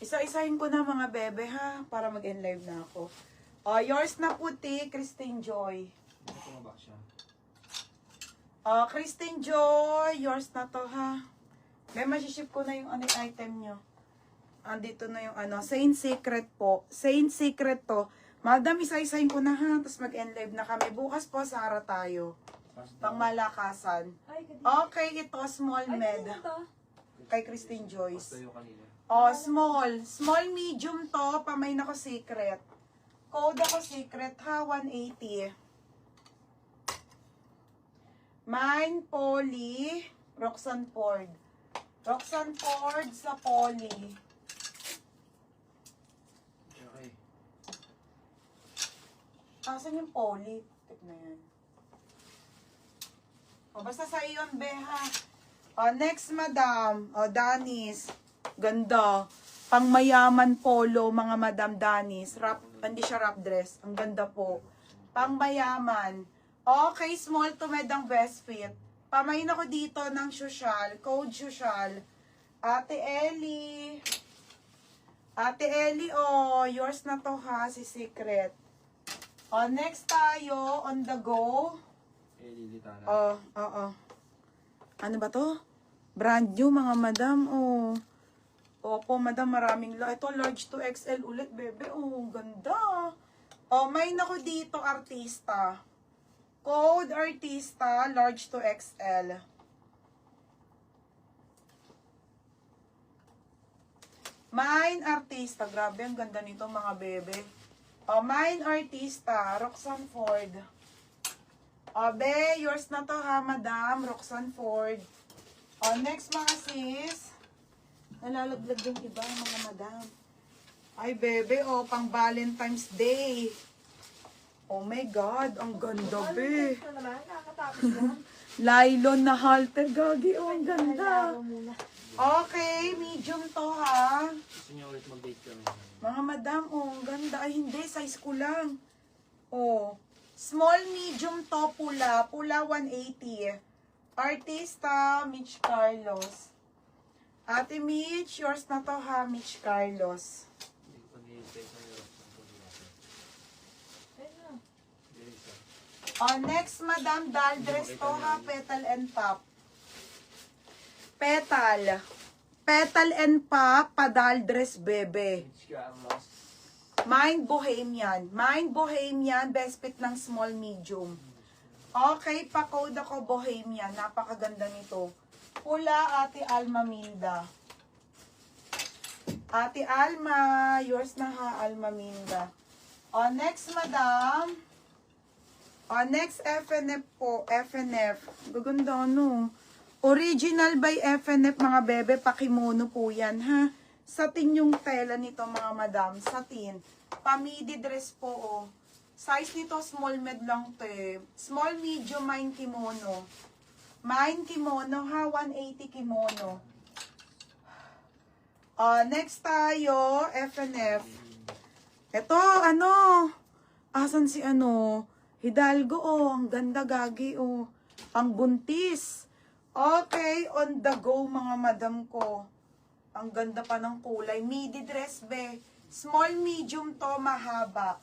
Isa-isahin ko na mga bebe ha, para mag-end live na ako. Yours na puti, Christine Joy. Tumaba siya. Christine Joy, yours na to ha. May masiship ko na yung item nyo. Andito na yung Saint Secret po. Saint Secret to. Madam, isa-isahin ko na ha, tapos mag-end live na kami. Bukas po, Sara tayo. Pangmalakasan. Okay, ito, small med. Kay Christine Joyce. Small. Small medium to. Pamay na ko secret. Code ako secret ha. 180. Mine, Poly. Roxanne Ford. Roxanne Ford sa Poly. Okay. Asan yung Poly? Tip na yan. Basta sa iyon, Beha. Next, madam. Danis. Ganda. Pangmayaman polo, mga madam Danis. Hindi siya wrap dress. Ang ganda po. Pangmayaman. Okay, small to medang best fit. Pamain ako dito ng social. Code social. Ate Ellie. Ate Ellie, yours na to ha, si Secret. Next tayo, on the go. Ano ba to? Brand new, mga madam. Opo, madam, maraming ito, large to XL ulit, bebe. Ganda. May nako dito, artista. Code artista, large to XL. Mine artista. Grabe, ang ganda nito, mga bebe. Mine artista, Roxanne Ford. Be, yours na to ha, madam. Roxanne Ford. Next, mga sis. Nalalaglag yung iba, mga madam. Ay, bebe, pang Valentine's Day. Oh my God, ang ganda, be. Nylon na halter, gagi. Ang ganda. Okay, medium to ha. Gusto niyo ulit mag-date kami? Mga madam, ang ganda. Ay, hindi, size ko lang. Small, medium to, pula. Pula, 180. Artista, Mitch Carlos. Ate Mitch, yours na to ha, Mitch Carlos. Next, madam, daldress to ha, petal and pop. Petal. Petal and pop, padaldress, bebe. Mine Bohemian. Mine Bohemian, best fit ng small medium. Okay, pa-code ako Bohemian. Napakaganda nito. Pula, Ate Alma Milda. Ate Alma, yours na ha, Alma Milda. Next, madam. Next, FNF po. FNF. Gaganda, no? Original by FNF, mga bebe. Pakimono po yan, ha? Satin yung tela nito, mga madam. Satin. Pamidi dress po, Size nito, small med lang to, Small, medium, mine kimono. Mine kimono, ha? 180 kimono. Next tayo, FNF. Ito, Asan si Hidalgo, Ang ganda, gagi, Ang buntis. Okay, on the go, mga madam ko. Ang ganda pa ng kulay. Midi dress, be. Small, medium to, mahaba.